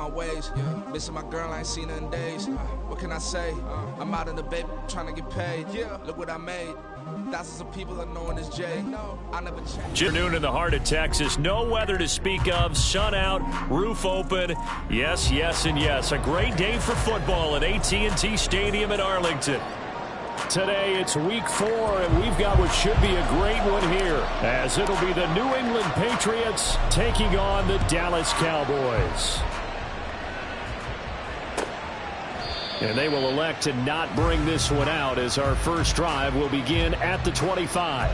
my ways. Missing my girl, I ain't seen her in days. What can I say? I'm out in the baby, trying to get paid. Look what I made. Thousands of people are knowing this Jay. I never change. Afternoon in the heart of Texas. No weather to speak of. Sun out, roof open. Yes, yes, and yes. A great day for football at AT&T Stadium in Arlington. Today it's week 4, and we've got what should be a great one here, as it'll be the New England Patriots taking on the Dallas Cowboys. And they will elect to not bring this one out, as our first drive will begin at the 25.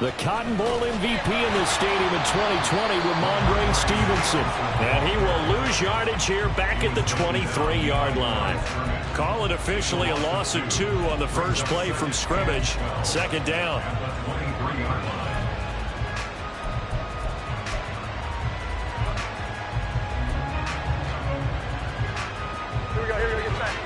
The Cotton Bowl MVP in this stadium in 2020, Ramondre Stevenson. And he will lose yardage here back at the 23-yard line. Call it officially a loss of 2 on the first play from scrimmage. Second down. Here we go, get back.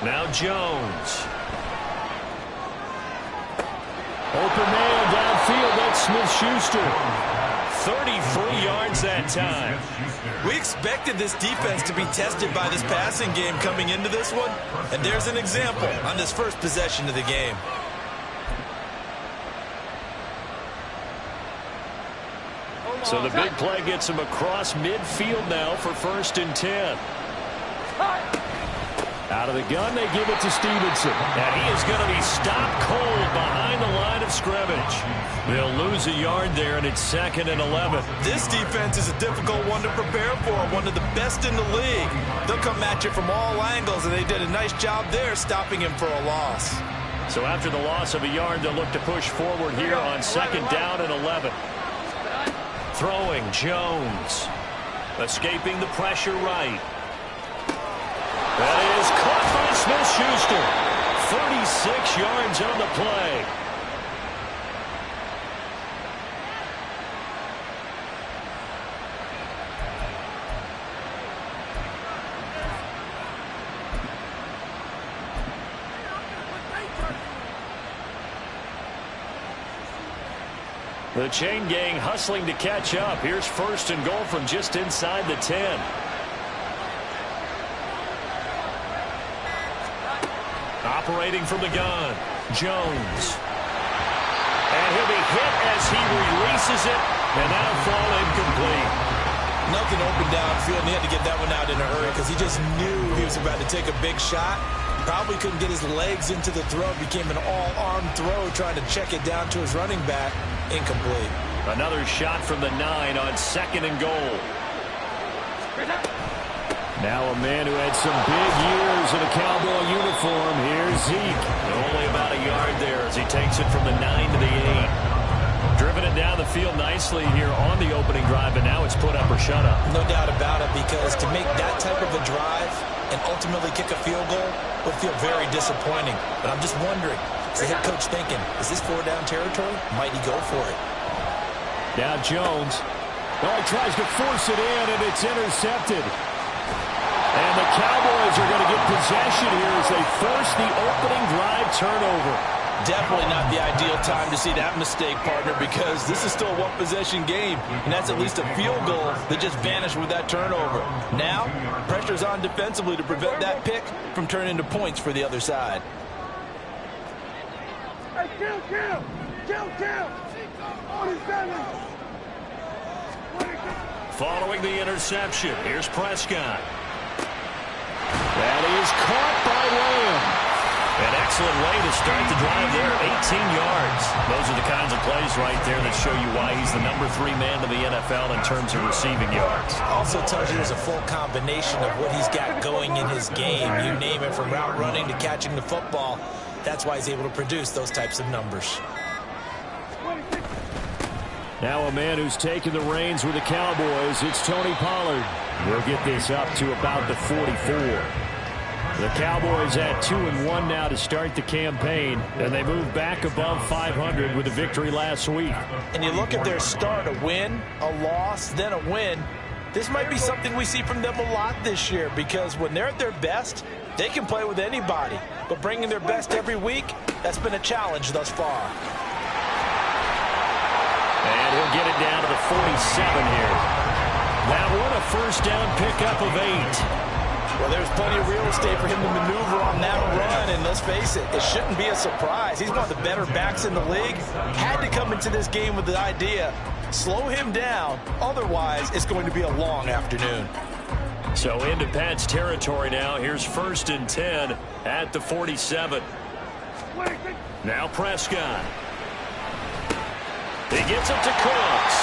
Now Jones. Open man downfield. That's Smith-Schuster. 33 yards that time. We expected this defense to be tested by this passing game coming into this one. And there's an example on this first possession of the game. So the big play gets him across midfield now for 1st and 10. Out of the gun, they give it to Stevenson. And he is going to be stopped cold behind the line of scrimmage. They'll lose a yard there, and it's 2nd and 11. This defense is a difficult one to prepare for, one of the best in the league. They'll come at you from all angles, and they did a nice job there stopping him for a loss. So after the loss of a yard, they'll look to push forward here on 2nd down and 11. Throwing, Jones. Escaping the pressure right. That is caught by Smith-Schuster. 36 yards on the play. The chain gang hustling to catch up. Here's 1st and goal from just inside the 10. Operating from the gun, Jones. And he'll be hit as he releases it, and that'll fall incomplete. Nothing open downfield, and he had to get that one out in a hurry because he just knew he was about to take a big shot. Probably couldn't get his legs into the throw. Became an all-arm throw, trying to check it down to his running back. Incomplete. Another shot from the 9 on 2nd and goal. Now a man who had some big years in a Cowboy uniform. Here's Zeke. Only about a yard there as he takes it from the 9 to the 8. Driven it down the field nicely here on the opening drive, and now it's put up or shut up. No doubt about it, because to make that type of a drive and ultimately kick a field goal will feel very disappointing. But I'm just wondering, is the head coach thinking, is this 4-down territory? Might he go for it? Now Jones. Oh, he tries to force it in, and it's intercepted. And the Cowboys are going to get possession here as they force the opening drive turnover. Definitely not the ideal time to see that mistake, partner, because this is still a one-possession game, and that's at least a field goal that just vanished with that turnover. Now, pressure's on defensively to prevent that pick from turning into points for the other side. Hey, kill! Following the interception, here's Prescott. That is caught by Lamb. An excellent way to start the drive there, 18 yards. Those are the kinds of plays right there that show you why he's the number 3 man in the NFL in terms of receiving yards. Also tells you there's a full combination of what he's got going in his game. You name it, from route running to catching the football. That's why he's able to produce those types of numbers. Now a man who's taken the reins with the Cowboys, it's Tony Pollard. We'll get this up to about the 44. The Cowboys at 2-1 now to start the campaign, and they move back above 500 with a victory last week. And you look at their start, a win, a loss, then a win. This might be something we see from them a lot this year, because when they're at their best, they can play with anybody. But bringing their best every week, that's been a challenge thus far. And he'll get it down to the 47 here. That one a first down pickup of 8. Well, there's plenty of real estate for him to maneuver on that run, and let's face it, it shouldn't be a surprise. He's one of the better backs in the league. Had to come into this game with the idea, slow him down, otherwise it's going to be a long afternoon. So into Pat's territory now. Here's 1st and 10 at the 47. Now Prescott. He gets it to Cooks.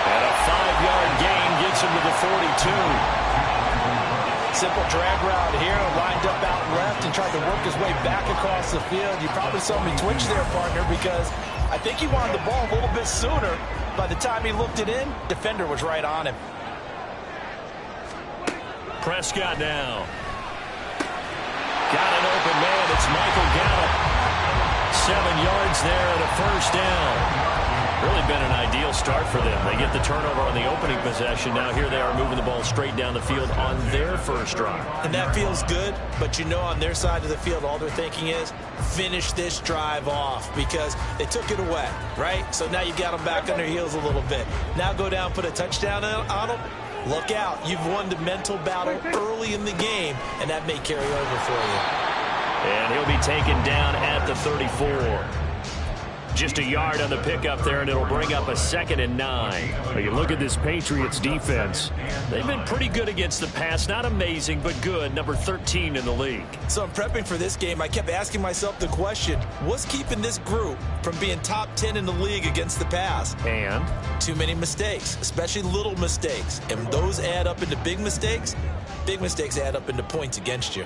And a 5-yard gain gets him to the 42. Simple drag route here, lined up out left and tried to work his way back across the field. You probably saw me twitch there, partner, because I think he wanted the ball a little bit sooner. By the time he looked it in, defender was right on him. Prescott now. Got an open man. It's Michael Gallup. 7 yards there and a first down. Really been an ideal start for them. They get the turnover on the opening possession. Now here they are moving the ball straight down the field on their first drive. And that feels good, but you know on their side of the field all they're thinking is finish this drive off because they took it away, right? So now you got them back on their heels a little bit. Now go down, put a touchdown on them. Look out. You've won the mental battle early in the game, and that may carry over for you. And he'll be taken down at the 34. Just a yard on the pickup there, and it'll bring up a 2nd and 9. Well, you look at this Patriots defense. They've been pretty good against the pass. Not amazing, but good. Number 13 in the league. So I'm prepping for this game. I kept asking myself the question, what's keeping this group from being top 10 in the league against the pass? And? Too many mistakes, especially little mistakes. And those add up into big mistakes. Big mistakes add up into points against you.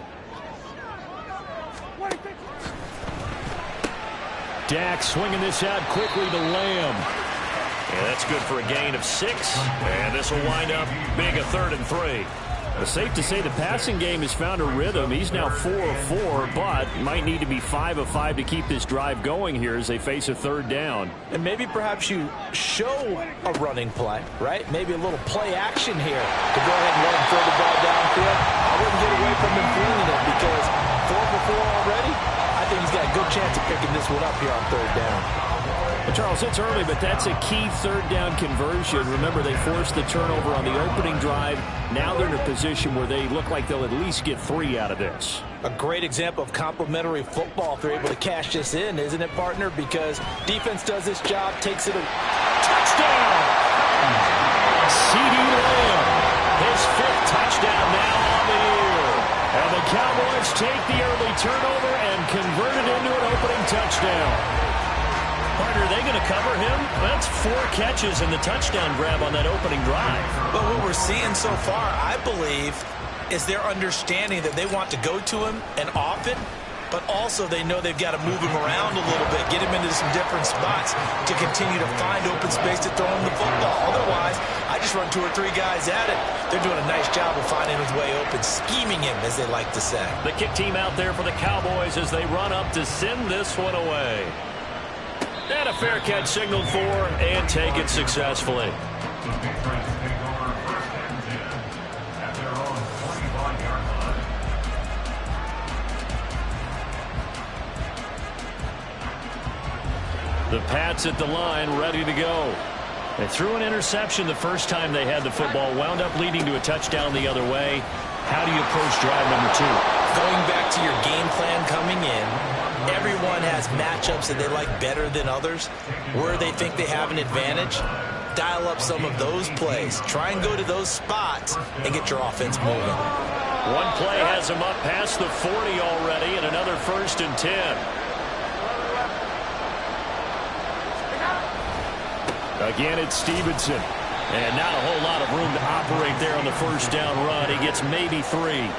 Dak swinging this out quickly to Lamb. Yeah, that's good for a gain of 6. And this will wind up being a 3rd and 3. It's safe to say the passing game has found a rhythm. He's now 4 of 4, but might need to be 5 of 5 to keep this drive going here as they face a 3rd down. And maybe perhaps you show a running play, right? Maybe a little play action here to go ahead and let him throw the ball downfield. I wouldn't get away from him feeling it because 4 for 4 already. I think he's got a good chance of picking this one up here on 3rd down. Well, Charles, it's early, but that's a key 3rd down conversion. Remember, they forced the turnover on the opening drive. Now they're in a position where they look like they'll at least get 3 out of this. A great example of complementary football if they're able to cash this in, isn't it, partner? Because defense does this job, takes it a touchdown. CeeDee Lamb, his 5th touchdown now on the year. And the Cowboys take the early turnover and convert it into an opening touchdown. Partner, are they going to cover him? That's 4 catches and the touchdown grab on that opening drive. But what we're seeing so far, I believe, is their understanding that they want to go to him and often, but also they know they've got to move him around a little bit, get him into some different spots to continue to find open space to throw him the football. Otherwise, I just run 2 or 3 guys at it. They're doing a nice job of finding his way open, scheming him, as they like to say. The kick team out there for the Cowboys as they run up to send this one away. And a fair catch signaled for and taken successfully. The Pats at the line, ready to go. They threw an interception the first time they had the football, wound up leading to a touchdown the other way. How do you approach drive number 2? Going back to your game plan coming in, everyone has matchups that they like better than others. Where they think they have an advantage, dial up some of those plays. Try and go to those spots and get your offense moving. One play has them up past the 40 already and another 1st and 10. Again, it's Stevenson. And not a whole lot of room to operate there on the first down run. He gets maybe 3.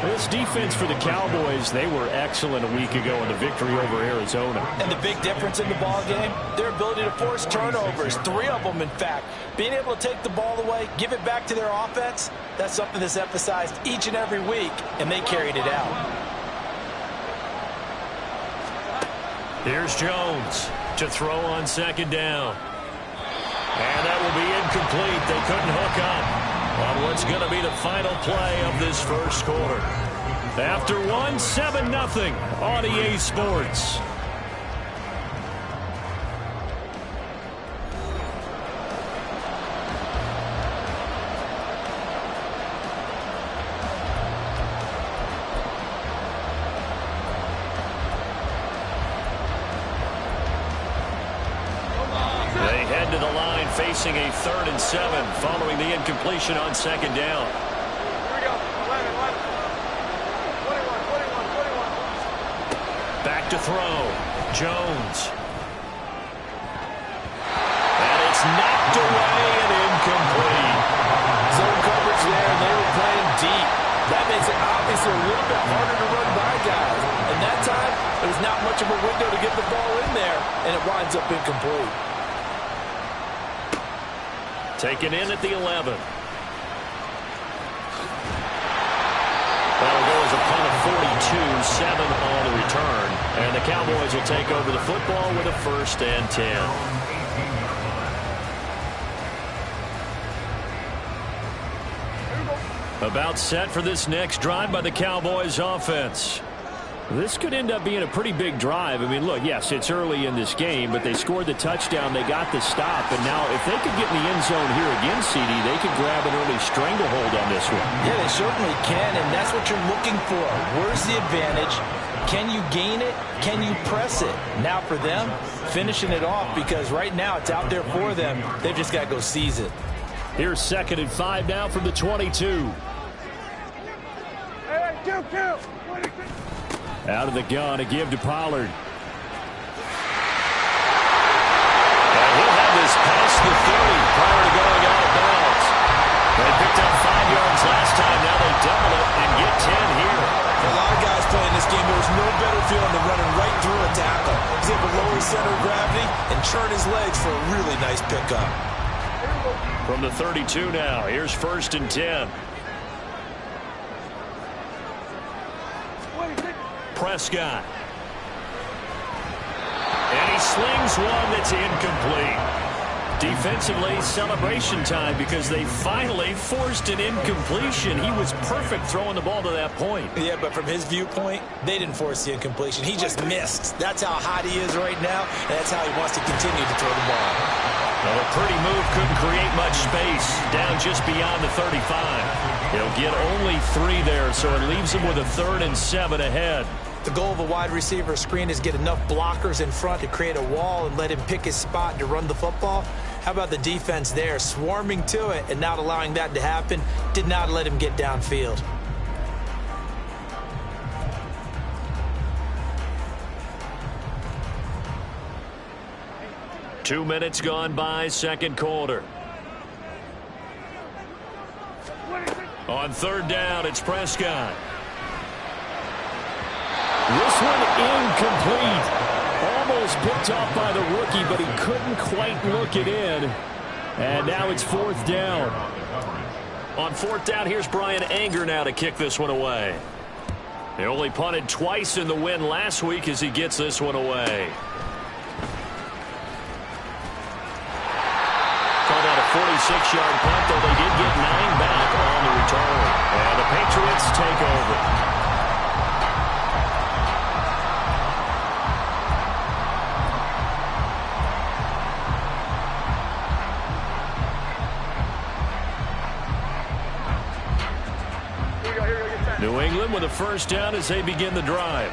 This defense for the Cowboys, they were excellent a week ago in the victory over Arizona. And the big difference in the ball game, their ability to force turnovers, 3 of them in fact. Being able to take the ball away, give it back to their offense, that's something that's emphasized each and every week, and they carried it out. Here's Jones to throw on second down. And that will be incomplete. They couldn't hook up on what's going to be the final play of this first quarter. After one, 7-0 on EA Sports. Facing a 3rd and 7 following the incompletion on second down. Here we go. 11. 21. Back to throw. Jones. And it's knocked away and incomplete. Zone coverage there, and they were playing deep. That makes it obviously a little bit harder to run by guys. And that time, there's not much of a window to get the ball in there, and it winds up incomplete. Taken in at the 11. That'll go as a punt of 42, 7 on the return. And the Cowboys will take over the football with a 1st and 10. About set for this next drive by the Cowboys offense. This could end up being a pretty big drive. I mean, look, yes, it's early in this game, but they scored the touchdown. They got the stop. And now if they could get in the end zone here again, CD, they could grab an early stranglehold on this one. Yeah, they certainly can, and that's what you're looking for. Where's the advantage? Can you gain it? Can you press it? Now for them, finishing it off, because right now it's out there for them. They've just got to go seize it. Here's 2nd and 5 now from the 22. Hey, kill. Out of the gun, a give to Pollard. And he'll have this past the 30 prior to going out of bounds. They picked up 5 yards last time. Now they double it and get 10 here. For a lot of guys playing this game, there's no better feeling than running right through a tackle. He's able to lower his center of gravity and churn his legs for a really nice pickup. From the 32 now, here's 1st and 10. Prescott. And he slings one that's incomplete. Defensively, celebration time because they finally forced an incompletion. He was perfect throwing the ball to that point. Yeah, but from his viewpoint, they didn't force the incompletion. He just missed. That's how hot he is right now, and that's how he wants to continue to throw the ball. Well, a pretty move couldn't create much space. Down just beyond the 35. He'll get only 3 there, so it leaves him with a 3rd and 7 ahead. The goal of a wide receiver screen is get enough blockers in front to create a wall and let him pick his spot to run the football. How about the defense there, swarming to it and not allowing that to happen? Did not let him get downfield. Two minutes gone by, second quarter. On 3rd down, it's Prescott. This one incomplete. Almost picked off by the rookie, but he couldn't quite look it in. And now it's 4th down. On 4th down, here's Brian Anger now to kick this one away. They only punted twice in the win last week as he gets this one away. Called out a 46-yard punt, though they did get 9 back on the return. And the Patriots take over. New England with a 1st down as they begin the drive.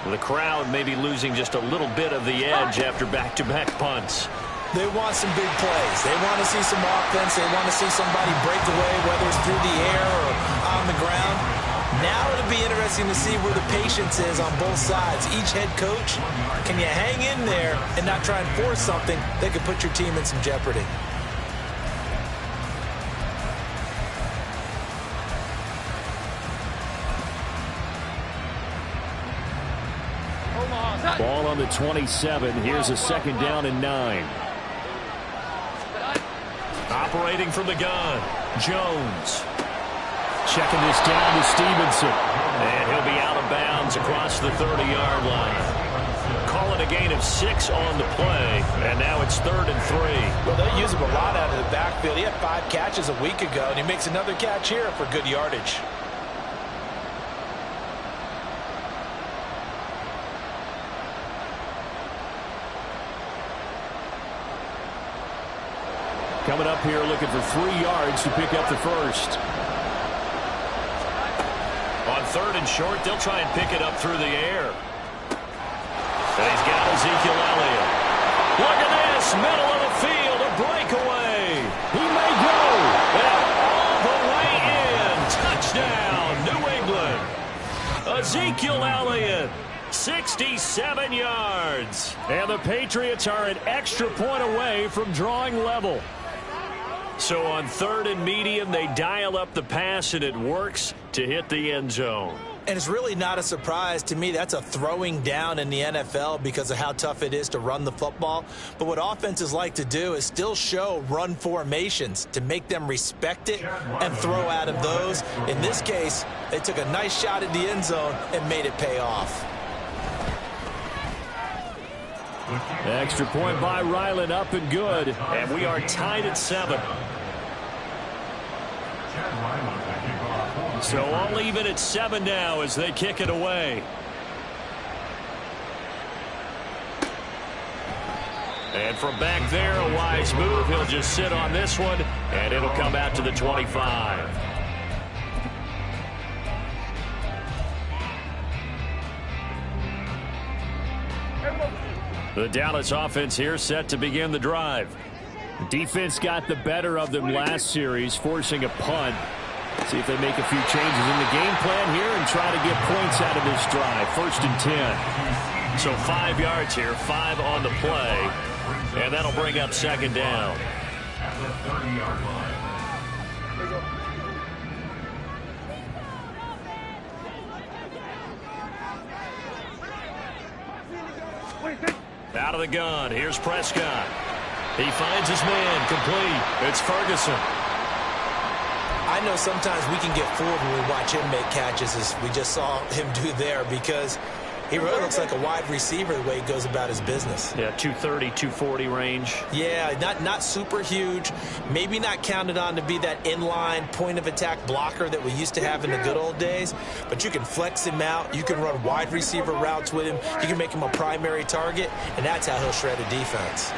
The crowd maybe losing just a little bit of the edge after back-to-back punts. They want some big plays. They want to see some offense. They want to see somebody break away, whether it's through the air or on the ground. Now it'll be interesting to see where the patience is on both sides. Each head coach, can you hang in there and not try and force something that could put your team in some jeopardy? the 27. Here's a 2nd down and 9. Operating from the gun, Jones. Checking this down to Stevenson. And he'll be out of bounds across the 30-yard line. Call it a gain of 6 on the play, and now it's 3rd and 3. Well, they use him a lot out of the backfield. He had 5 catches a week ago, and he makes another catch here for good yardage. Coming up here looking for 3 yards to pick up the first. On 3rd and short, they'll try and pick it up through the air. And he's got Ezekiel Elliott. Look at this, middle of the field, a breakaway. He may go. And all the way in. Touchdown, New England. Ezekiel Elliott, 67 yards. And the Patriots are an extra point away from drawing level. So on 3rd and medium, they dial up the pass, and it works to hit the end zone. And it's really not a surprise to me. That's a throwing down in the NFL because of how tough it is to run the football. But what offenses like to do is still show run formations to make them respect it and throw out of those. In this case, they took a nice shot at the end zone and made it pay off. Extra point by Ryland, up and good. And we are tied at 7. So all even at 7 now as they kick it away. And from back there, a wise move. He'll just sit on this one, and it'll come out to the 25. The Dallas offense here set to begin the drive. Defense got the better of them last series, forcing a punt. See if they make a few changes in the game plan here and try to get points out of this drive. 1st and 10. So 5 yards here, 5 on the play. And that'll bring up 2nd down. Out of the gun, here's Prescott. He finds his man, complete. It's Ferguson. I know sometimes we can get fooled when we watch him make catches, as we just saw him do there, because he really looks like a wide receiver the way he goes about his business. Yeah, 230, 240 range. Yeah, not super huge. Maybe not counted on to be that inline point-of-attack blocker that we used to have in the good old days. But you can flex him out. You can run wide receiver routes with him. You can make him a primary target, and that's how he'll shred a defense.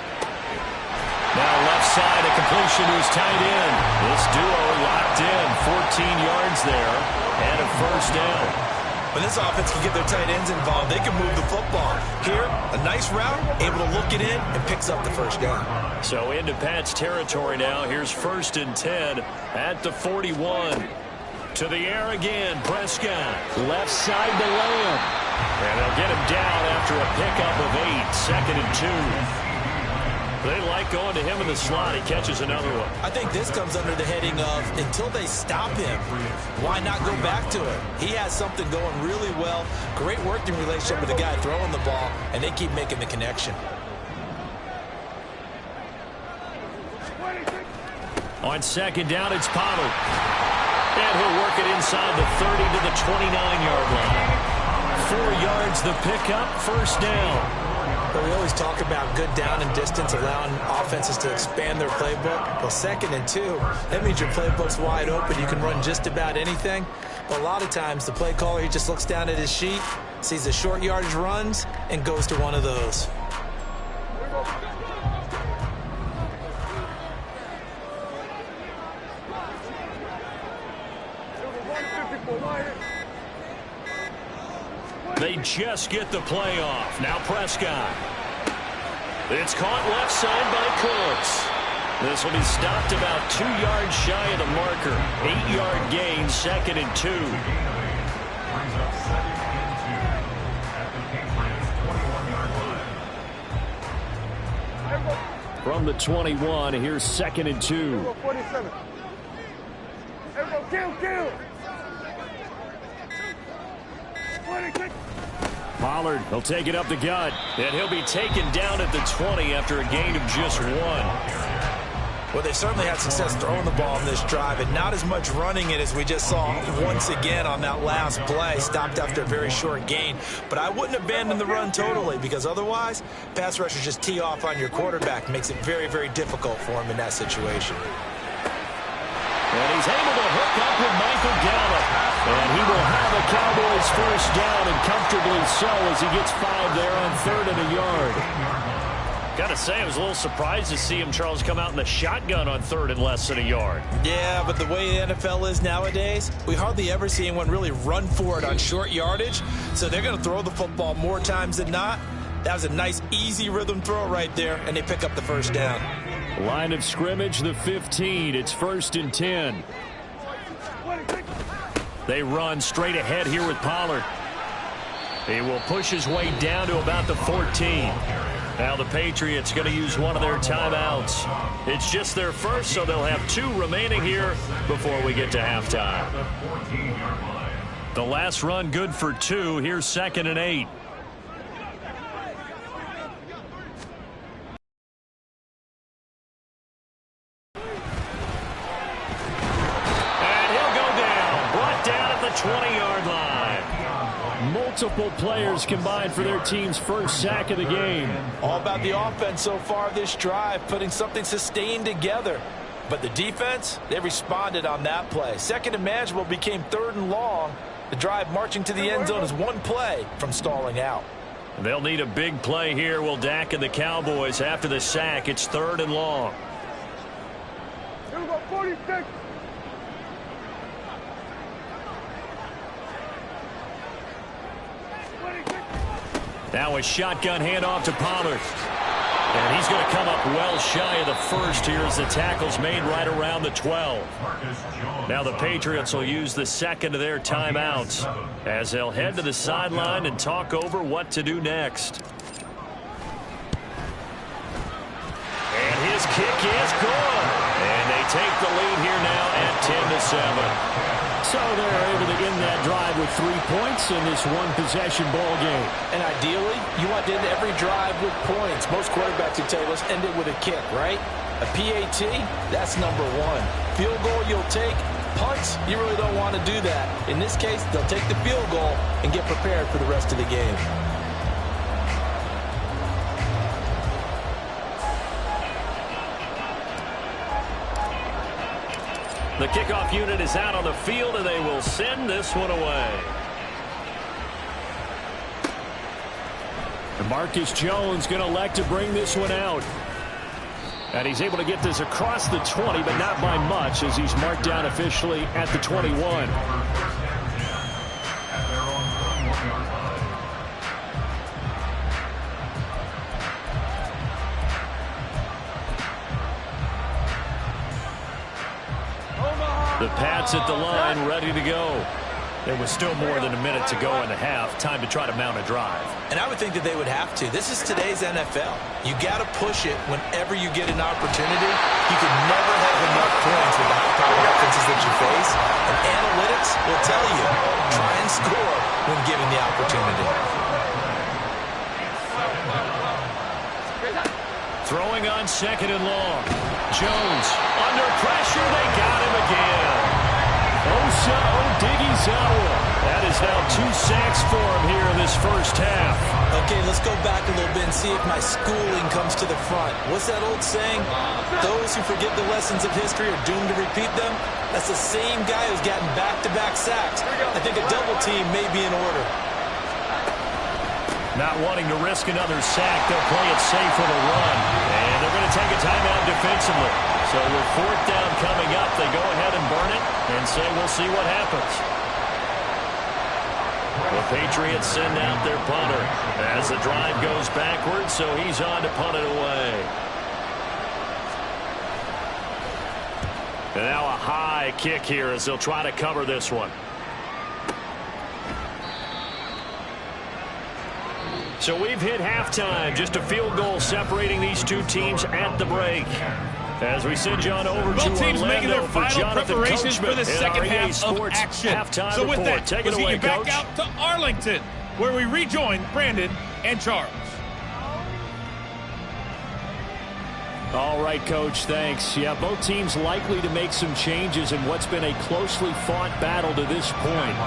Now left side, a completion to his tight end. This duo locked in, 14 yards there, and a 1st down. When this offense can get their tight ends involved, they can move the football. Here, a nice route, able to look it in, and picks up the 1st down. So into Pat's territory now. Here's 1st and 10 at the 41. To the air again, Prescott. Left side to Lamb. And they'll get him down after a pickup of 8. 2nd and 2. They like going to him in the slot. He catches another one. I think this comes under the heading of until they stop him, why not go back to it? He has something going really well. Great working relationship with the guy throwing the ball, and they keep making the connection. On 2nd down, it's Pollard. And he'll work it inside the 30 to the 29-yard line. 4 yards the pickup, 1st down. But we always talk about good down and distance, allowing offenses to expand their playbook. Well, 2nd and 2, that means your playbook's wide open. You can run just about anything. But a lot of times, the play caller, he just looks down at his sheet, sees the short yardage runs, and goes to one of those. They just get the play off. Now Prescott. It's caught left side by Cooks. This will be stopped about 2 yards shy of the marker. 8-yard gain, 2nd and 2. From the 21, here's 2nd and 2. 47. Kill. 26. Pollard will take it up the gut, and he'll be taken down at the 20 after a gain of just 1. Well, they certainly had success throwing the ball in this drive, and not as much running it as we just saw once again on that last play. Stopped after a very short gain. But I wouldn't abandon the run totally, because otherwise, pass rushers just tee off on your quarterback. Makes it very, very difficult for him in that situation. And he's able to hook up with Michael Gallup. And he will have a Cowboys first down, and comfortably so, as he gets 5 there on 3rd and a yard. Got to say, I was a little surprised to see him, Charles, come out in the shotgun on 3rd and less than a yard. Yeah, but the way the NFL is nowadays, we hardly ever see anyone really run for it on short yardage. So they're going to throw the football more times than not. That was a nice, easy rhythm throw right there, and they pick up the first down. Line of scrimmage, the 15. It's 1st and 10. They run straight ahead here with Pollard. He will push his way down to about the 14. Now the Patriots going to use one of their timeouts. It's just their first, so they'll have 2 remaining here before we get to halftime. The last run good for 2. Here's 2nd and 8. And he'll go down. Brought down at the 20-yard line. Multiple players combined for their team's first sack of the game. All about the offense so far this drive, putting something sustained together. But the defense, they responded on that play. 2nd and manageable became 3rd and long. The drive marching to the end zone is 1 play from stalling out. They'll need a big play here, will Dak and the Cowboys. After the sack, it's 3rd and long. Here we go, 46. Now a shotgun handoff to Pollard. And he's going to come up well shy of the first here as the tackle's made right around the 12. Now the Patriots will use the second of their timeouts as they'll head to the sideline and talk over what to do next. And his kick is good. And they take the lead here now at 10-7. So they're able to end that drive with 3 points in this one-possession ball game. And ideally, you want to end every drive with points. Most quarterbacks would tell you, let's end it with a kick, right? A PAT, that's number 1. Field goal you'll take. Punts, you really don't want to do that. In this case, they'll take the field goal and get prepared for the rest of the game. The kickoff unit is out on the field, and they will send this one away. And Marcus Jones going to elect to bring this one out. And he's able to get this across the 20, but not by much, as he's marked down officially at the 21. The Pats at the line, ready to go. There was still more than a minute to go in the half. Time to try to mount a drive. And I would think that they would have to. This is today's NFL. You got to push it whenever you get an opportunity. You can never have enough points with the high-powered offenses that you face. And analytics will tell you, try and score when given the opportunity. Throwing on 2nd and long. Jones under pressure. They got him again. Osa Odighizuwa. That is now 2 sacks for him here in this first half. Okay, let's go back a little bit and see if my schooling comes to the front. What's that old saying? Those who forget the lessons of history are doomed to repeat them. That's the same guy who's gotten back-to-back sacks. I think a double team may be in order. Not wanting to risk another sack, they'll play it safe with a run. And they're going to take a timeout defensively. So with 4th down coming up, they go ahead and burn it and say we'll see what happens. The Patriots send out their punter as the drive goes backwards, so he's on to punt it away. And now a high kick here as they'll try to cover this one. So we've hit halftime. Just a field goal separating these two teams at the break. As we send John over to teams making their Orlando for final Jonathan preparations Coachman for the second in half REA Sports of action. halftime So with report. that, Take it let's away, get you back Coach. out to Arlington. where we rejoin Brandon and Charles. All right, Coach, thanks. Yeah, both teams likely to make some changes in what's been a closely fought battle to this point.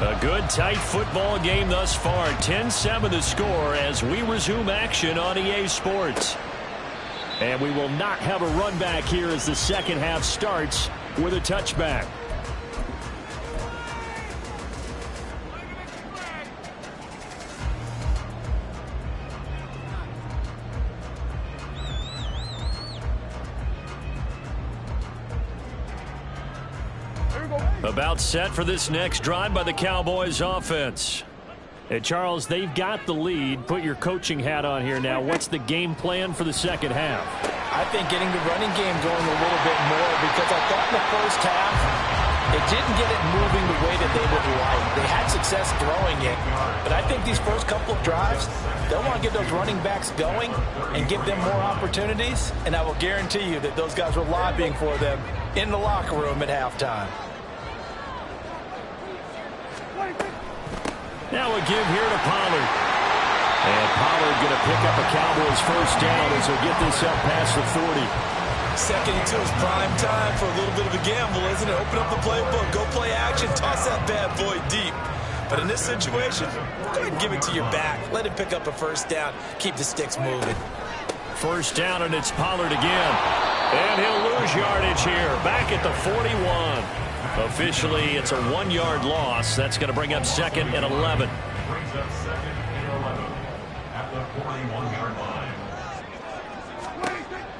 A good, tight football game thus far. 10-7 the score as we resume action on EA Sports. And we will not have a run back here as the second half starts with a touchback. About set for this next drive by the Cowboys offense. Hey, Charles, they've got the lead. Put your coaching hat on here now. What's the game plan for the second half? I think getting the running game going a little bit more, because I thought in the first half it didn't get it moving the way that they would like. They had success throwing it, but I think these first couple of drives, they'll want to get those running backs going and give them more opportunities, and I will guarantee you that those guys were lobbying for them in the locker room at halftime. Now a give here to Pollard. And Pollard going to pick up a Cowboys first down as he'll get this up past the 40. Second and 2 is prime time for a little bit of a gamble, isn't it? Open up the playbook, go play action, toss that bad boy deep. But in this situation, go ahead and give it to your back. Let him pick up a first down. Keep the sticks moving. First down, and it's Pollard again. And he'll lose yardage here, back at the 41. Officially, it's a 1-yard loss. That's going to bring up second and 11.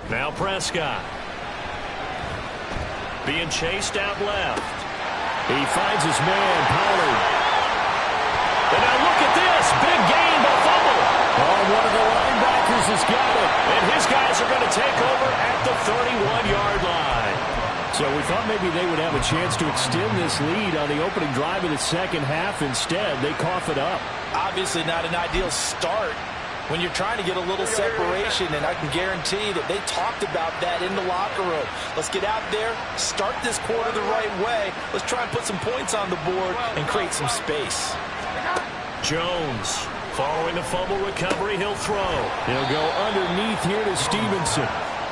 Now Prescott. Being chased out left. He finds his man, Pollard. And now look at this. Big gain, but fumble. Oh, one of the linebackers has got it. And his guys are going to take over at the 31-yard line. So we thought maybe they would have a chance to extend this lead on the opening drive of the second half. Instead, they cough it up. Obviously not an ideal start when you're trying to get a little separation, and I can guarantee that they talked about that in the locker room. Let's get out there, start this quarter the right way. Let's try and put some points on the board and create some space. Jones, following the fumble recovery, he'll throw. He'll go underneath here to Stevenson.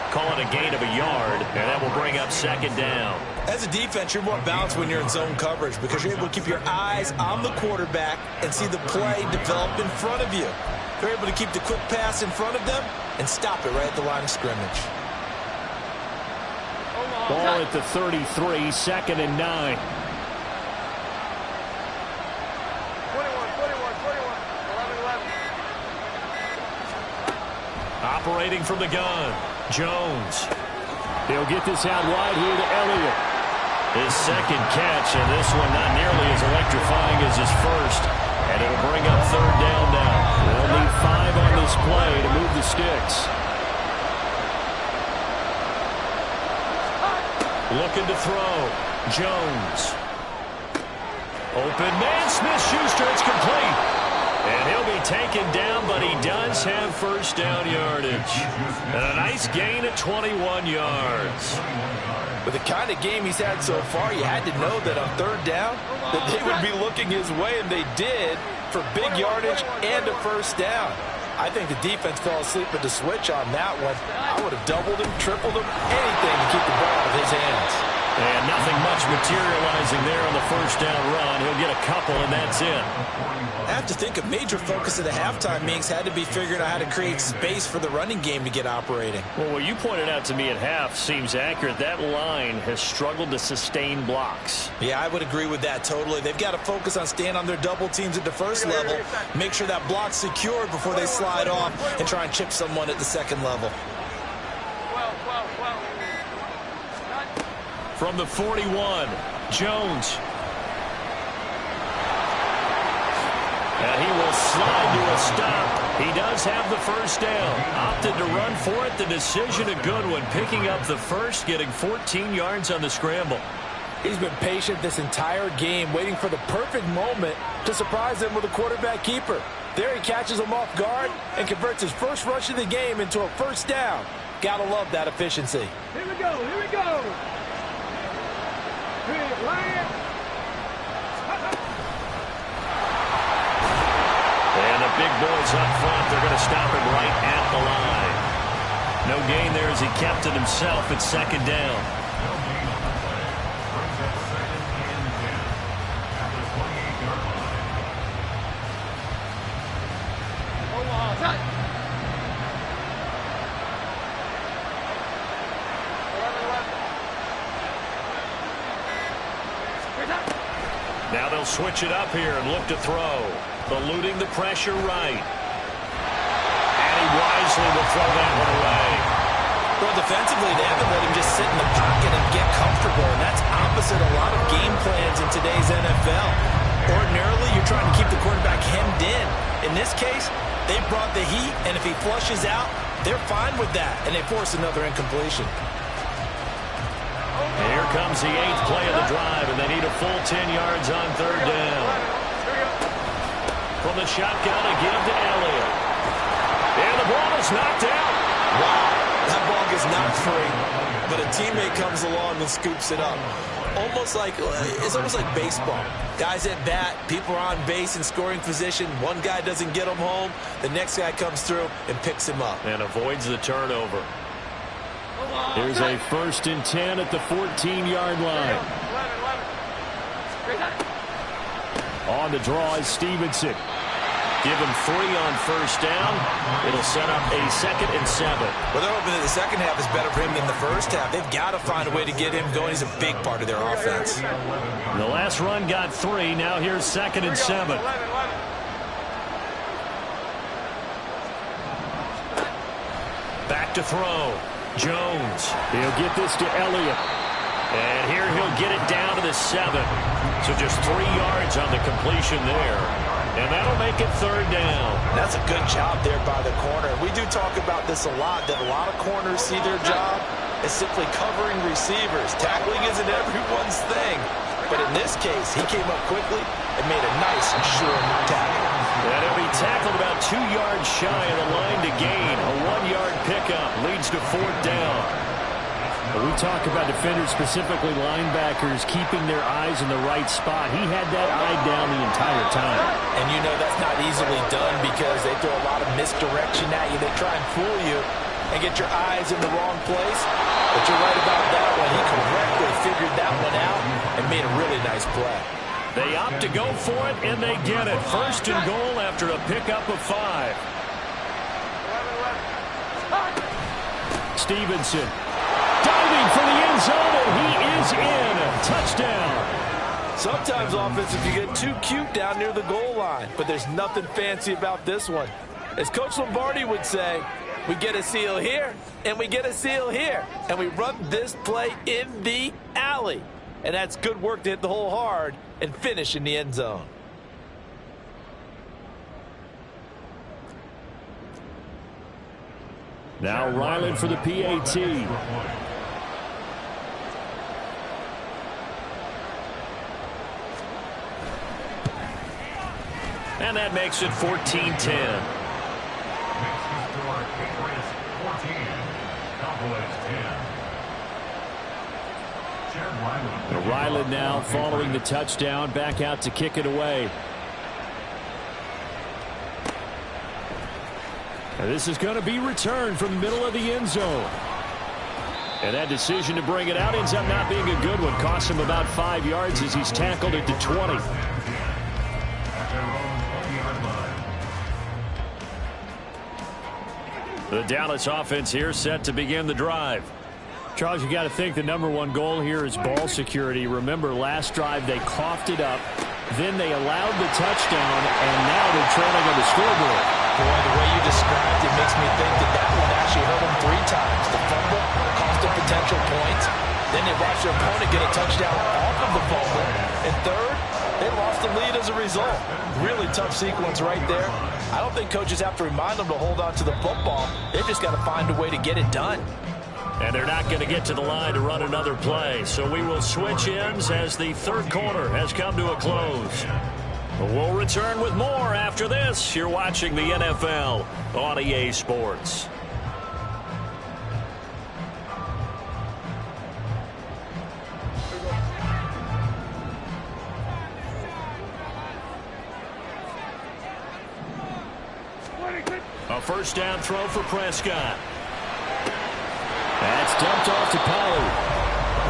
Call it a gain of a yard, and that will bring up second down. As a defense, you're more balanced when you're in zone coverage because you're able to keep your eyes on the quarterback and see the play develop in front of you. They're able to keep the quick pass in front of them and stop it right at the line of scrimmage. Ball at the 33, second and 9. 11. Operating from the gun. Jones. He'll get this out wide here to Elliott. His second catch, and this one not nearly as electrifying as his first. And it'll bring up third down now. They'll need 5 on this play to move the sticks. Looking to throw. Jones. Open man, Smith-Schuster, it's complete. And he'll be taken down, but he does have first down yardage. And a nice gain at 21 yards. With the kind of game he's had so far, you had to know that on third down that they would be looking his way, and they did, for big yardage and a first down. I think the defense fell asleep at the switch on that one. I would have doubled him, tripled him, anything to keep the ball out of his hands. And nothing much materializing there on the first down run. He'll get a couple, and that's it. I have to think a major focus of the halftime meetings had to be figuring out how to create space for the running game to get operating. Well, what you pointed out to me at half seems accurate. That line has struggled to sustain blocks. Yeah, I would agree with that totally. They've got to focus on staying on their double teams at the first level, make sure that block's secured before they slide off and try and chip someone at the second level. From the 41, Jones. And he will slide to a stop. He does have the first down. Opted to run for it. The decision a good one. Picking up the first, getting 14 yards on the scramble. He's been patient this entire game, waiting for the perfect moment to surprise them with a quarterback keeper. There he catches him off guard and converts his first rush of the game into a first down. Gotta love that efficiency. Here we go, here we go. big boys up front. They're going to stop him right at the line. No gain there as he kept it himself at second down. Now they'll switch it up here and look to throw. Eluding the pressure right. And he wisely will throw that one away. Well, defensively, they haven't let him just sit in the pocket and get comfortable, and that's opposite a lot of game plans in today's NFL. Ordinarily, you're trying to keep the quarterback hemmed in. In this case, they brought the heat, and if he flushes out, they're fine with that, and they force another incompletion. And here comes the 8th play of the drive, and they need a full 10 yards on third down. From the shotgun, a give to Elliott. And the ball is knocked out. Wow, that ball gets knocked free, but a teammate comes along and scoops it up. It's almost like baseball. Guys at bat, people are on base in scoring position. One guy doesn't get him home. The next guy comes through and picks him up. And avoids the turnover. Here's a 1st and 10 at the 14-yard line. On the draw is Stevenson. Give him 3 on first down. It'll set up a 2nd and 7. Well, they're hoping that the second half is better for him than the first half. They've got to find a way to get him going. He's a big part of their offense. The last run got 3. Now here's 2nd and 7. Back to throw. Jones. He'll get this to Elliott. And here he'll get it down to the 7. So just 3 yards on the completion there. And that'll make it third down. That's a good job there by the corner. We do talk about this a lot, that a lot of corners see their job as simply covering receivers. Tackling isn't everyone's thing. But in this case, he came up quickly and made a nice and sure tackle. And he'll be tackled about 2 yards shy of the line to gain. A 1-yard pickup leads to fourth down. We talk about defenders, specifically linebackers, keeping their eyes in the right spot. He had that eye down the entire time. And you know that's not easily done because they throw a lot of misdirection at you. They try and fool you and get your eyes in the wrong place. But you're right about that one. He correctly figured that one out and made a really nice play. They opt to go for it, and they get it. 1st and goal after a pickup of 5. Stevenson. Diving for the end zone, and he is in. Touchdown. Sometimes offensive, you get too cute down near the goal line, but there's nothing fancy about this one. As Coach Lombardi would say, we get a seal here, and we get a seal here, and we run this play in the alley. And that's good work to hit the hole hard and finish in the end zone. Now Ryland for the PAT. And that makes it 14-10. Ryland now following the touchdown, back out to kick it away. And this is going to be returned from the middle of the end zone. And that decision to bring it out ends up not being a good one. Costs him about 5 yards as he's tackled at the 20. The Dallas offense here set to begin the drive. Charles, you got to think the #1 goal here is ball security. Remember, last drive they coughed it up, then they allowed the touchdown, and now they're trailing on the scoreboard. Boy, the way you described it makes me think that that one actually hurt them 3 times. The fumble cost them potential points. Then they watched their opponent get a touchdown off of the fumble. And third, they lost the lead as a result. Really tough sequence right there. I don't think coaches have to remind them to hold on to the football. They've just got to find a way to get it done. And they're not going to get to the line to run another play. So we will switch ends as the third quarter has come to a close. We'll return with more after this. You're watching the NFL on EA Sports. first down throw for Prescott. That's dumped off to Pollard.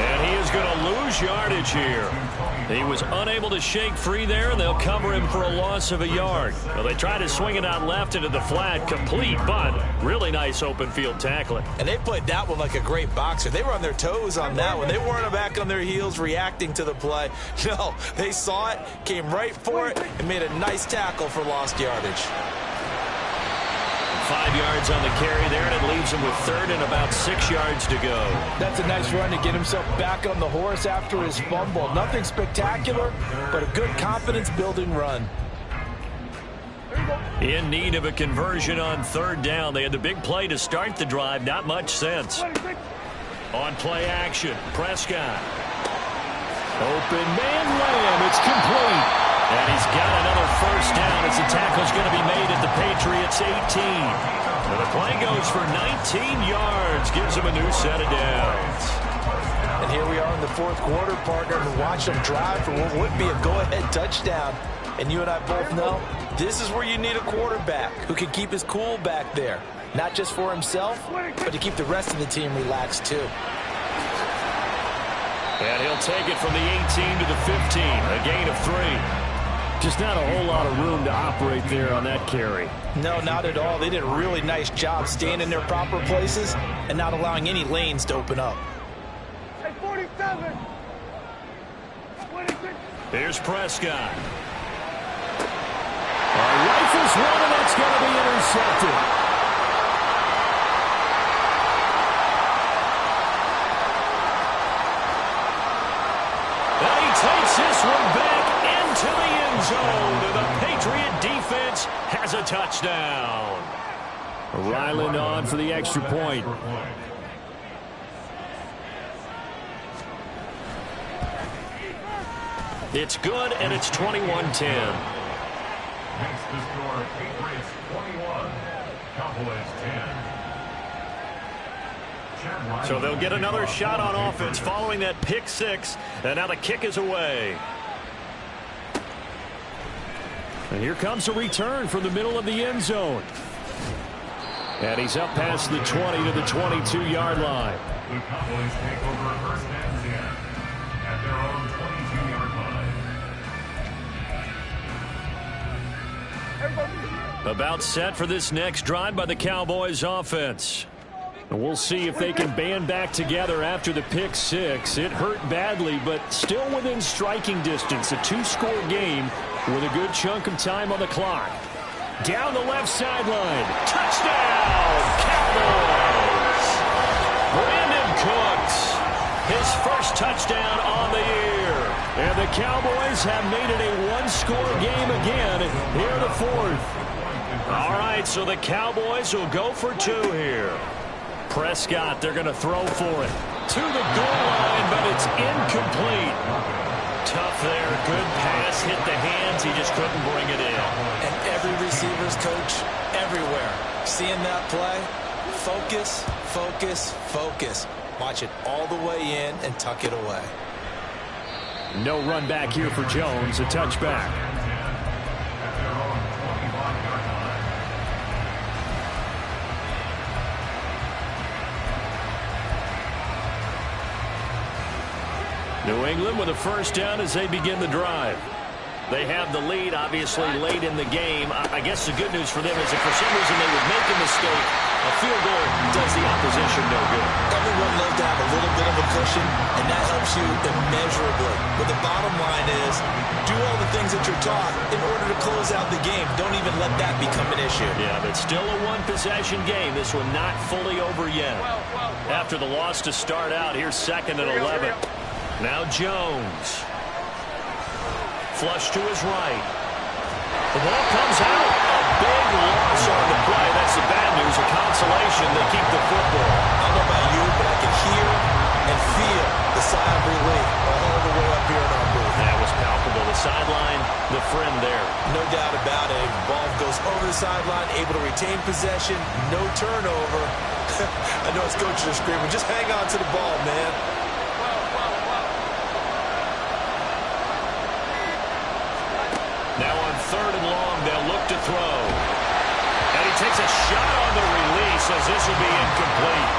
And he is going to lose yardage here. He was unable to shake free there, and they'll cover him for a loss of a yard. Well, they tried to swing it out left into the flat, complete, but really nice open field tackling. And they played that one like a great boxer. They were on their toes on that one. They weren't back on their heels reacting to the play. No, they saw it, came right for it, and made a nice tackle for lost yardage. 5 yards on the carry there, and it leaves him with third and about 6 yards to go. That's a nice run to get himself back on the horse after his fumble. Nothing spectacular, but a good confidence-building run. In need of a conversion on third down. They had the big play to start the drive. Not much sense. On play action, Prescott. Open man layup. It's complete. And he's got another first down as the tackle's going to be made at the Patriots' 18. And the play goes for 19 yards. Gives him a new set of downs. And here we are in the fourth quarter, partner, and watch them drive for what would be a go-ahead touchdown. And you and I both know this is where you need a quarterback who can keep his cool back there. Not just for himself, but to keep the rest of the team relaxed too. And he'll take it from the 18 to the 15. A gain of 3. Just not a whole lot of room to operate there on that carry. No, not at all. They did a really nice job staying in their proper places and not allowing any lanes to open up. Hey, 47. 26. Here's Prescott. Rifles one, and that's going to be intercepted. And he takes this one back into the end zone. The Patriot defense has a touchdown. Ryland on for the extra point. It's good, and it's 21-10. Makes the score Patriots 21, Cowboys 10. So they'll get another shot on offense following that pick six, and now the kick is away. And here comes a return from the middle of the end zone. And he's up past the 20 to the 22-yard line. The Cowboys take over first and 10 at their own 22-yard line. About set for this next drive by the Cowboys offense. And we'll see if they can band back together after the pick six. It hurt badly, but still within striking distance. A two-score game with a good chunk of time on the clock. Down the left sideline. Touchdown, Cowboys! Brandon Cooks, his first touchdown on the year. And the Cowboys have made it a one-score game again here in the fourth. All right, so the Cowboys will go for two here. Prescott, they're going to throw for it. To the goal line, but it's incomplete. Tough there. Good pass. Hit the hands. He just couldn't bring it in. And every receiver's coach everywhere. Seeing that play, focus, focus, focus. Watch it all the way in and tuck it away. No run back here for Jones. A touchback. New England with a first down as they begin the drive. They have the lead, obviously, late in the game. I guess the good news for them is if for some reason they would make a mistake, a field goal does the opposition no good. Everyone loves to have a little bit of a cushion, and that helps you immeasurably. But the bottom line is, do all the things that you're taught in order to close out the game. Don't even let that become an issue. Yeah, but still a one-possession game. This one not fully over yet. After the loss to start out, here's second and 11. Now Jones. Flush to his right. The ball comes out. A big loss on the play. That's the bad news. A consolation. They keep the football. I don't know about you, but I can hear and feel the sigh of relief all the way up here in our booth. That was palpable. The sideline, the friend there. No doubt about it. Ball goes over the sideline, able to retain possession, no turnover. I know his coaches are screaming, just hang on to the ball, man. Now on third and long, they'll look to throw. And he takes a shot on the release as this will be incomplete.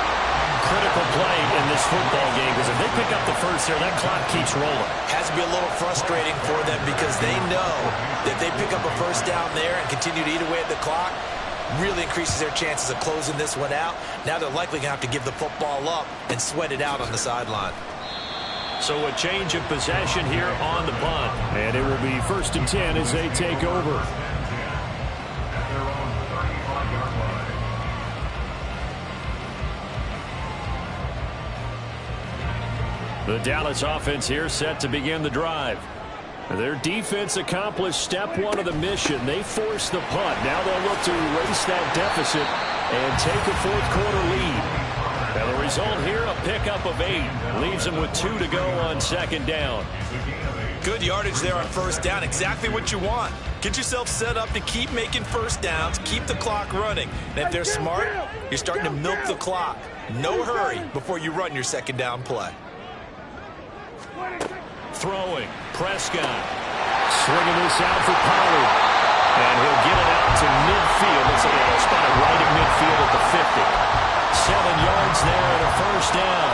Critical play in this football game because if they pick up the first there, that clock keeps rolling. Has to be a little frustrating for them because they know that if they pick up a first down there and continue to eat away at the clock, really increases their chances of closing this one out. Now they're likely going to have to give the football up and sweat it out on the sideline. So a change of possession here on the punt. And it will be 1st and 10 as they take over. At their own 35-yard line. The Dallas offense here set to begin the drive. Their defense accomplished step one of the mission. They forced the punt. Now they'll look to erase that deficit and take a fourth-quarter lead. Now the result here, a pickup of 8. Leaves them with 2 to go on 2nd down. Good yardage there on 1st down. Exactly what you want. Get yourself set up to keep making first downs, keep the clock running. And if they're smart, you're starting to milk the clock. No hurry before you run your 2nd down play. Throwing. Prescott. Swinging this out for Pollard. And he'll get it out to midfield. Looks like he'll spot it right at midfield at the 50. 7 yards there and a 1st down.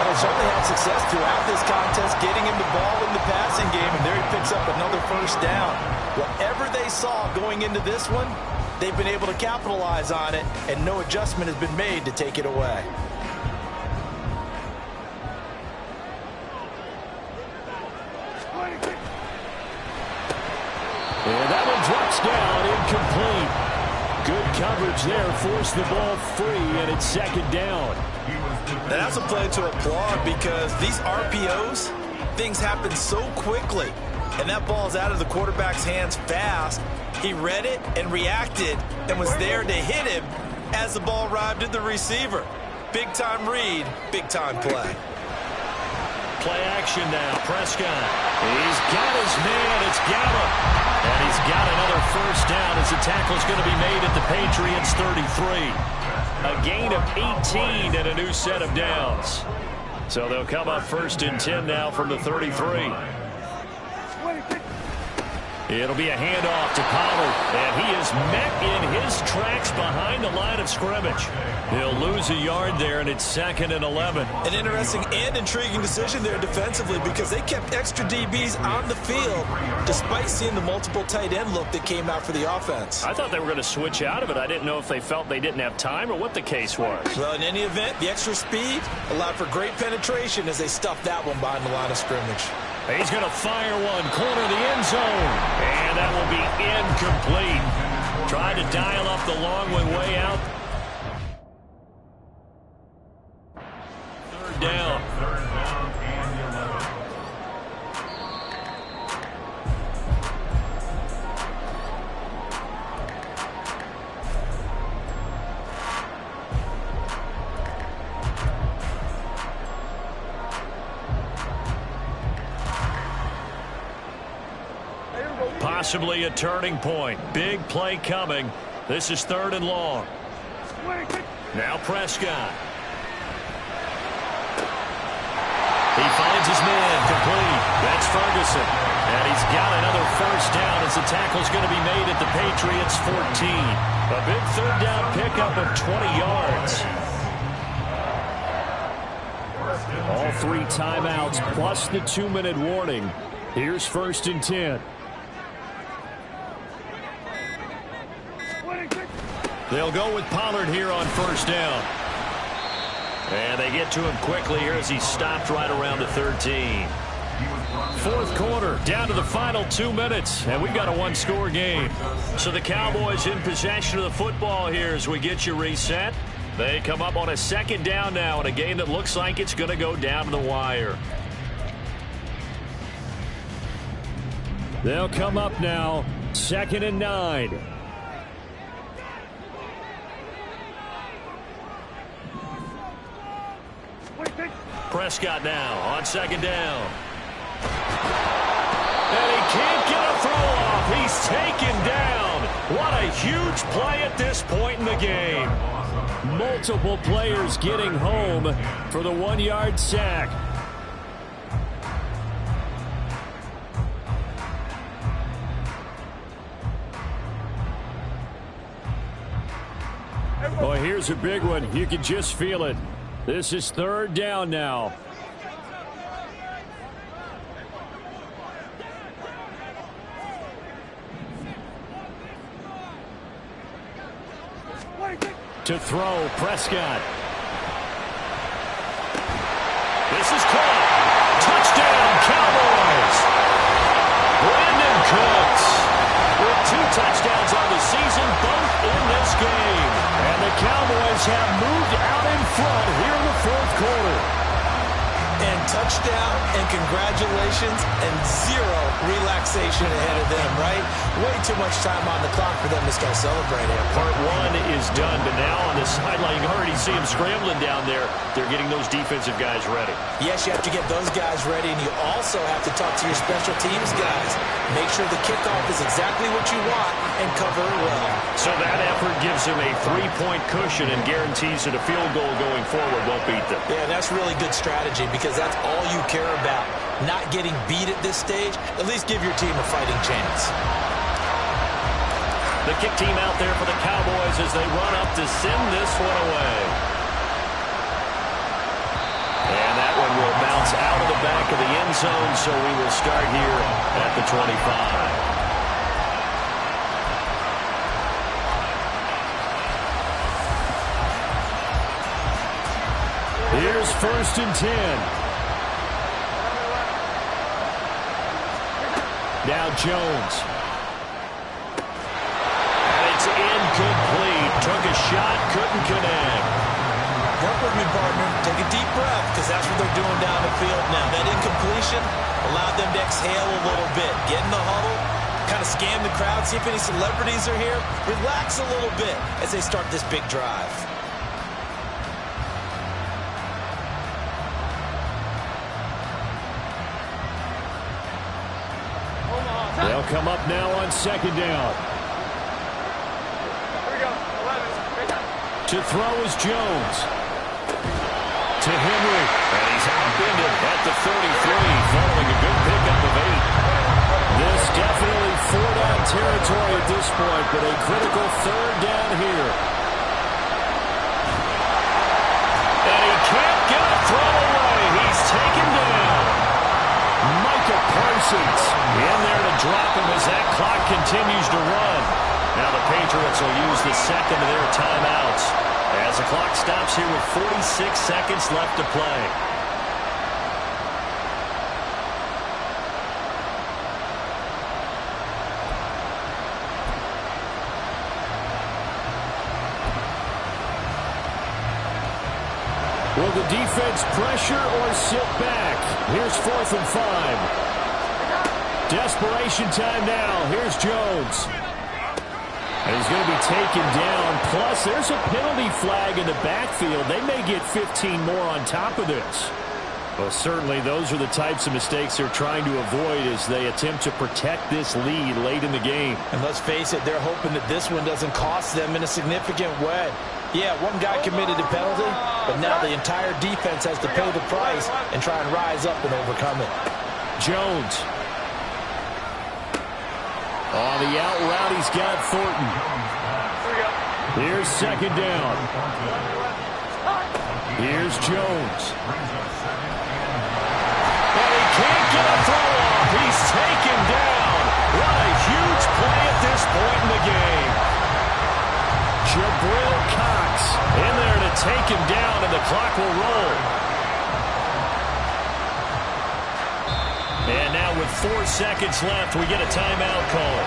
Well, certainly had success throughout this contest, getting him the ball in the passing game, and there he picks up another 1st down. Whatever they saw going into this one, they've been able to capitalize on it, and no adjustment has been made to take it away. And that one drops down, incomplete. Good coverage there, forced the ball free, and it's 2nd down. Now that's a play to applaud because these RPOs, things happen so quickly. And that ball's out of the quarterback's hands fast. He read it and reacted and was there to hit him as the ball arrived at the receiver. Big-time read, big-time play. Play action now. Prescott. He's got his man. It's Gallup. And he's got another 1st down as the tackle's going to be made at the Patriots' 33. A gain of 18 and a new set of downs. So they'll come up 1st and 10 now from the 33. It'll be a handoff to Pollard, and he is met in his tracks behind the line of scrimmage. He'll lose a yard there, and it's 2nd and 11. An interesting and intriguing decision there defensively because they kept extra DBs on the field despite seeing the multiple tight end look that came out for the offense. I thought they were going to switch out of it. I didn't know if they felt they didn't have time or what the case was. Well, in any event, the extra speed allowed for great penetration as they stuffed that one behind the line of scrimmage. He's going to fire one, corner the end zone, and that will be incomplete. Tried to dial up the long one way out. 3rd down. 3rd down and 11. Possibly a turning point. Big play coming. This is 3rd and long. Now Prescott. He finds his man complete. That's Ferguson. And he's got another 1st down as the tackle's going to be made at the Patriots' 14. A big 3rd down pickup of 20 yards. All 3 timeouts plus the 2-minute warning. Here's 1st and 10. They'll go with Pollard here on 1st down. And they get to him quickly here as he stopped right around the 13. 4th quarter, down to the final 2 minutes, and we've got a 1-score game. So the Cowboys in possession of the football here as we get you reset. They come up on a 2nd down now in a game that looks like it's going to go down to the wire. They'll come up now, 2nd and 9. Prescott now on 2nd down. And he can't get a throw off. He's taken down. What a huge play at this point in the game. Multiple players getting home for the 1-yard sack. Here's a big one. You can just feel it. This is 3rd down now. To throw, Prescott. This is caught. Touchdown, Cowboys. Brandon Cooks with 2 touchdowns on the season, both in this game. And the Cowboys have moved out in front here in the 4th quarter. And touchdown and congratulations and 0 relaxation ahead of them, right? Way too much time on the clock for them to start celebrating. Part 1 is done, but now on the sideline, you already see them scrambling down there. They're getting those defensive guys ready. Yes, you have to get those guys ready, and you also have to talk to your special teams guys. Make sure the kickoff is exactly what you want and cover it well. So that effort gives them a 3-point cushion and guarantees that a field goal going forward won't beat them. Yeah, that's really good strategy because that's all you care about. Not getting beat at this stage. At least give your team a fighting chance. The kick team out there for the Cowboys as they run up to send this one away. And that one will bounce out of the back of the end zone, so we will start here at the 25. Here's 1st and 10. Now Jones. And it's incomplete. Took a shot, couldn't connect. Work with me, partner. Take a deep breath because that's what they're doing down the field now. That incompletion allowed them to exhale a little bit. Get in the huddle, kind of scan the crowd, see if any celebrities are here. Relax a little bit as they start this big drive. They'll come up now on 2nd down. Here we go. 11. To throw is Jones. To Henry. And he's outbended at the 33, following a good pickup of 8. This definitely 4-down territory at this point, but a critical 3rd down here. And he can't get a throw away. He's taken down. Micah Parsons in there to drop him as that clock continues to run. Now the Patriots will use the 2nd of their timeouts as the clock stops here with 46 seconds left to play. Will the defense pressure or sit back? Here's 4th and 5. Desperation time now. Here's Jones. And he's going to be taken down. Plus, there's a penalty flag in the backfield. They may get 15 more on top of this. Well, certainly those are the types of mistakes they're trying to avoid as they attempt to protect this lead late in the game. And let's face it, they're hoping that this one doesn't cost them in a significant way. Yeah, one guy committed a penalty, but now the entire defense has to pay the price and try and rise up and overcome it. Jones. On the out route, he's got Thornton. Here's 2nd down. Here's Jones. And he can't get a throw off. He's taken down. What a huge play at this point in the game. Jabril Cox in there to take him down, and the clock will roll. And now with 4 seconds left, we get a timeout call.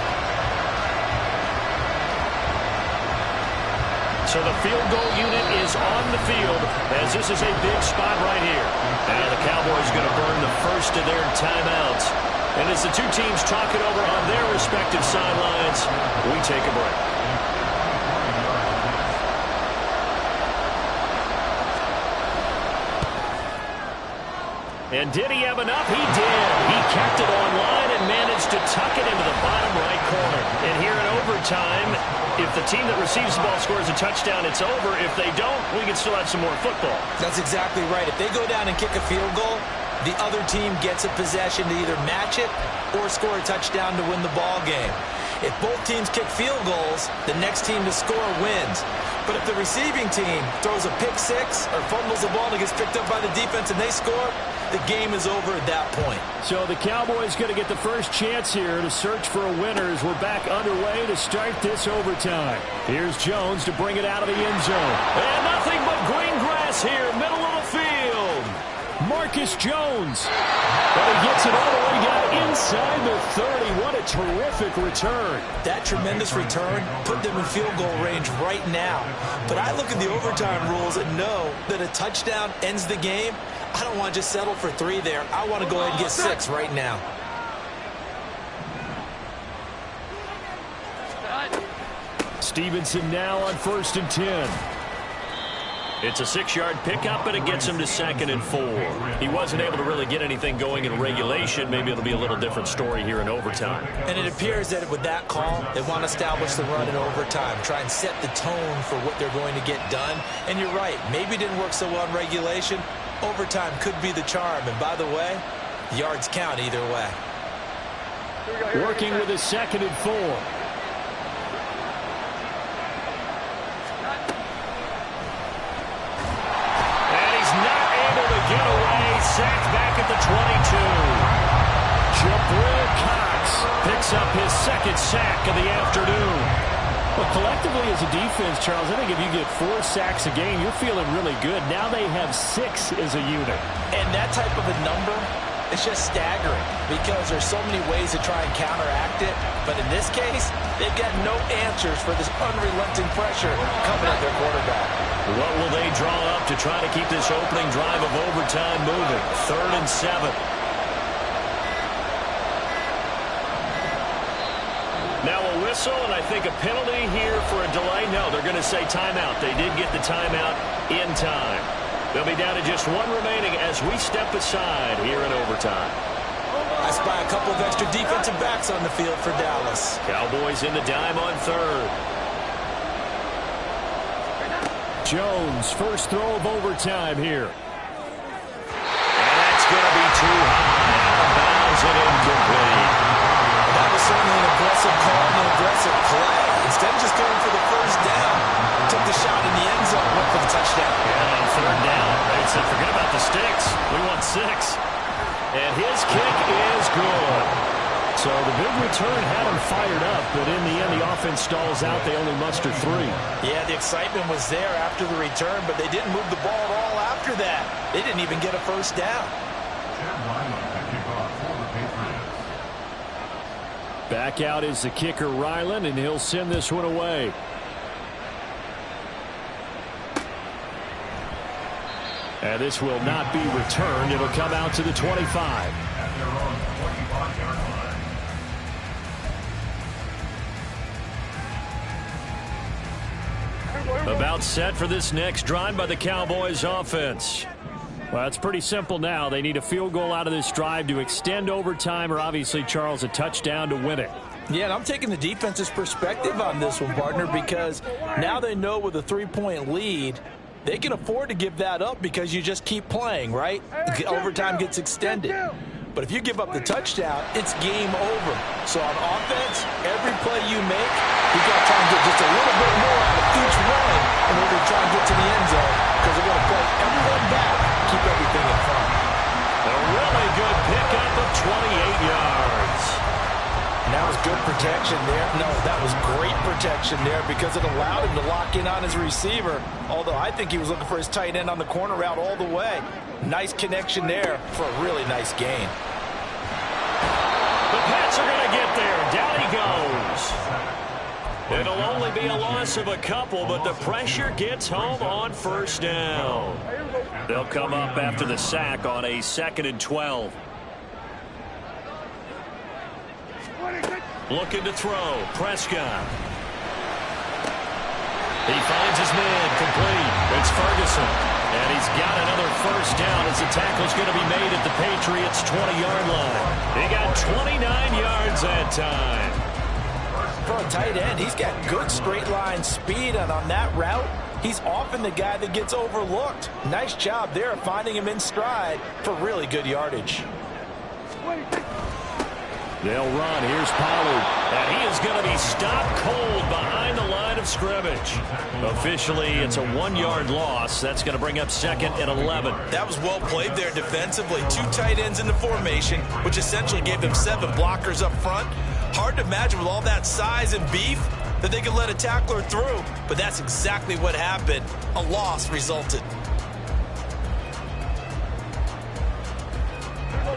So the field goal unit is on the field as this is a big spot right here. Now the Cowboys going to burn the first of their timeouts. And as the two teams talk it over on their respective sidelines, we take a break. And did he have enough? He did. He kept it online and managed to tuck it into the bottom right corner. And here in overtime, if the team that receives the ball scores a touchdown, it's over. If they don't, we can still have some more football. That's exactly right. If they go down and kick a field goal, the other team gets a possession to either match it or score a touchdown to win the ball game. If both teams kick field goals, the next team to score wins. But if the receiving team throws a pick six or fumbles the ball and it gets picked up by the defense and they score, the game is over at that point. So the Cowboys going to get the first chance here to search for a winner as we're back underway to start this overtime. Here's Jones to bring it out of the end zone. And nothing but green grass here, middle of the field. Marcus Jones. But he gets it all the way down inside the 30. What a terrific return. That tremendous return put them in field goal range right now. But I look at the overtime rules and know that a touchdown ends the game. I don't want to just settle for 3 there. I want to go ahead and get 6 right now. Stevenson now on 1st and 10. It's a 6-yard pickup, and it gets him to 2nd and 4. He wasn't able to really get anything going in regulation. Maybe it'll be a little different story here in overtime. And it appears that with that call, they want to establish the run in overtime, try and set the tone for what they're going to get done. And you're right, maybe it didn't work so well in regulation. Overtime could be the charm. And by the way, yards count either way. Working with a 2nd and 4. Get away, sacked back at the 22. Jabril Cox picks up his 2nd sack of the afternoon. Well, collectively as a defense, Charles, I think if you get 4 sacks a game, you're feeling really good. Now they have 6 as a unit. And that type of a number is just staggering because there's so many ways to try and counteract it. But in this case, they've got no answers for this unrelenting pressure coming at their quarterback. What will they draw up to try to keep this opening drive of overtime moving? 3rd and 7. Now a whistle, and I think a penalty here for a delay. No, they're going to say timeout. They did get the timeout in time. They'll be down to just 1 remaining as we step aside here in overtime. I spy a couple of extra defensive backs on the field for Dallas. Cowboys in the dime on 3rd. Jones, first throw of overtime here. And that's going to be too high. Out of bounds and incomplete. That was certainly an aggressive call and an aggressive play. Instead of just going for the first down, took the shot in the end zone, went for the touchdown. And on 3rd down, they said, forget about the sticks. We want 6. And his kick is good. So the big return had him fired up, but in the end, the offense stalls out. They only muster 3. Yeah, the excitement was there after the return, but they didn't move the ball at all after that. They didn't even get a first down. Back out is the kicker, Ryland, and he'll send this one away. And this will not be returned. It'll come out to the 25. About set for this next drive by the Cowboys offense. Well, it's pretty simple now. They need a field goal out of this drive to extend overtime, or obviously, Charles, a touchdown to win it. Yeah, and I'm taking the defense's perspective on this one, partner, because now they know with a 3-point lead, they can afford to give that up because you just keep playing, right? Overtime gets extended. But if you give up the touchdown, it's game over. So on offense, every play you make, you got to try and get just a little bit more out of each one in order to try and get to the end zone because they're going to play everyone back, keep everything in front. A really good pickup of 28 yards. And that was good protection there. No, that was great protection there because it allowed him to lock in on his receiver, although I think he was looking for his tight end on the corner route all the way. Nice connection there for a really nice gain. The Pats are going to get there. Down he goes. It'll only be a loss of a couple, but the pressure gets home on 1st down. They'll come up after the sack on a 2nd and 12. Looking to throw. Prescott. He finds his man. Complete. It's Ferguson. And he's got another first down as the tackle's going to be made at the Patriots' 20-yard line. He got 29 yards that time. For a tight end, he's got good straight-line speed, and on that route, he's often the guy that gets overlooked. Nice job there finding him in stride for really good yardage. They'll run. Here's Pollard. And he is going to be stopped cold behind the line of scrimmage. Officially, it's a 1-yard loss. That's going to bring up 2nd and 11. That was well played there defensively. 2 tight ends in the formation, which essentially gave them 7 blockers up front. Hard to imagine with all that size and beef that they could let a tackler through, but that's exactly what happened. A loss resulted.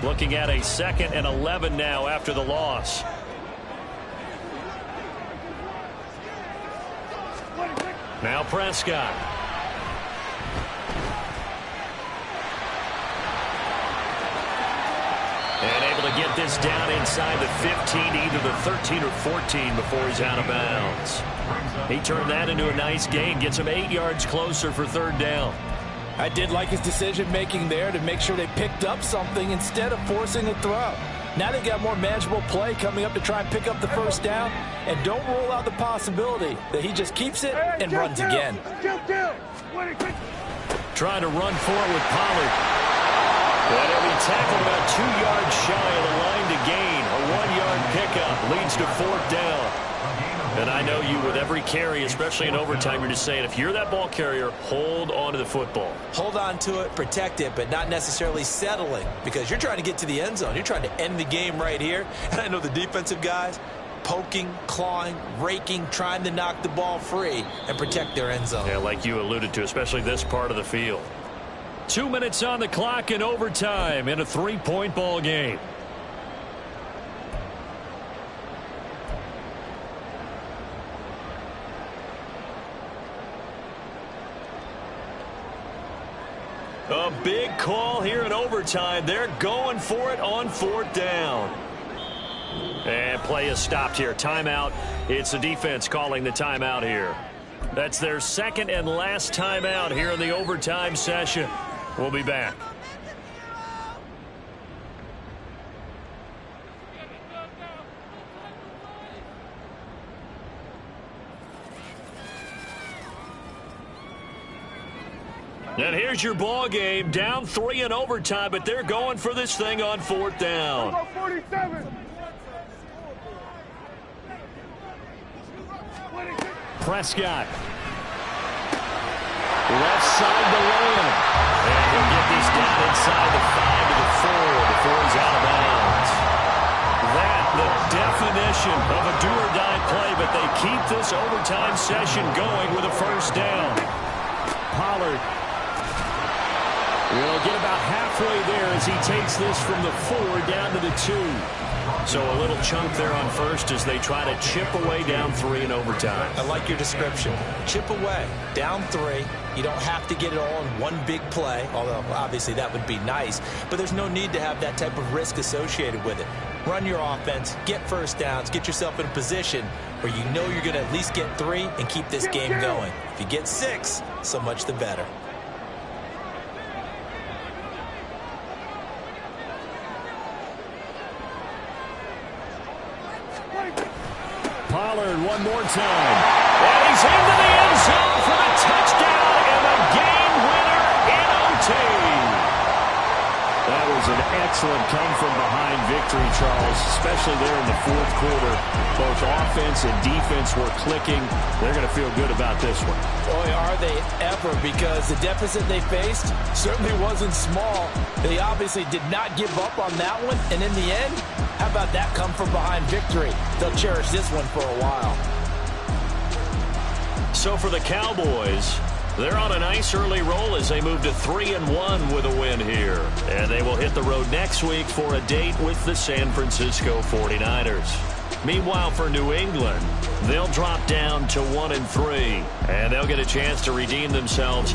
Looking at a 2nd and 11 now after the loss. Now Prescott. And able to get this down inside the 15, either the 13 or 14 before he's out of bounds. He turned that into a nice gain, gets him 8 yards closer for 3rd down. I did like his decision-making there to make sure they picked up something instead of forcing a throw. Now they've got more manageable play coming up to try and pick up the 1st down, and don't rule out the possibility that he just keeps it and runs again. Trying to run forward with Pollard. But he'll be tackled about 2 yards shy of the line to gain. A 1-yard pickup leads to 4th down. And I know you, with every carry, especially in overtime, you're just saying, if you're that ball carrier, hold on to the football. Hold on to it, protect it, but not necessarily settling, because you're trying to get to the end zone. You're trying to end the game right here. And I know the defensive guys poking, clawing, raking, trying to knock the ball free and protect their end zone. Yeah, like you alluded to, especially this part of the field. 2 minutes on the clock in overtime in a 3-point ball game. A big call here in overtime. They're going for it on 4th down. And play is stopped here. Timeout. It's the defense calling the timeout here. That's their 2nd and last timeout here in the overtime session. We'll be back. And here's your ball game. Down 3 in overtime, but they're going for this thing on 4th down. 47. Prescott. Left side to Lamb. And he'll get this down inside the 5 to the 4 before he's out of bounds. That, the definition of a do-or-die play, but they keep this overtime session going with a 1st down. Pollard will get about halfway there as he takes this from the 4 down to the 2. So a little chunk there on 1st as they try to chip away down 3 in overtime. I like your description. Chip away. Down 3. You don't have to get it all in one big play, although obviously that would be nice. But there's no need to have that type of risk associated with it. Run your offense, get 1st downs, get yourself in a position where you know you're going to at least get 3 and keep this game going. If you get 6, so much the better. Pollard one more time. And he's into the end zone for the touchdown and the game winner in OT. That was an excellent come-from-behind victory, Charles, especially there in the 4th quarter. Both offense and defense were clicking. They're going to feel good about this one. Boy, are they ever, because the deficit they faced certainly wasn't small. They obviously did not give up on that one, and in the end, how about that come-from-behind victory? They'll cherish this one for a while. So for the Cowboys, they're on a nice early roll as they move to 3-1 with a win here. And they will hit the road next week for a date with the San Francisco 49ers. Meanwhile, for New England, they'll drop down to 1-3. And they'll get a chance to redeem themselves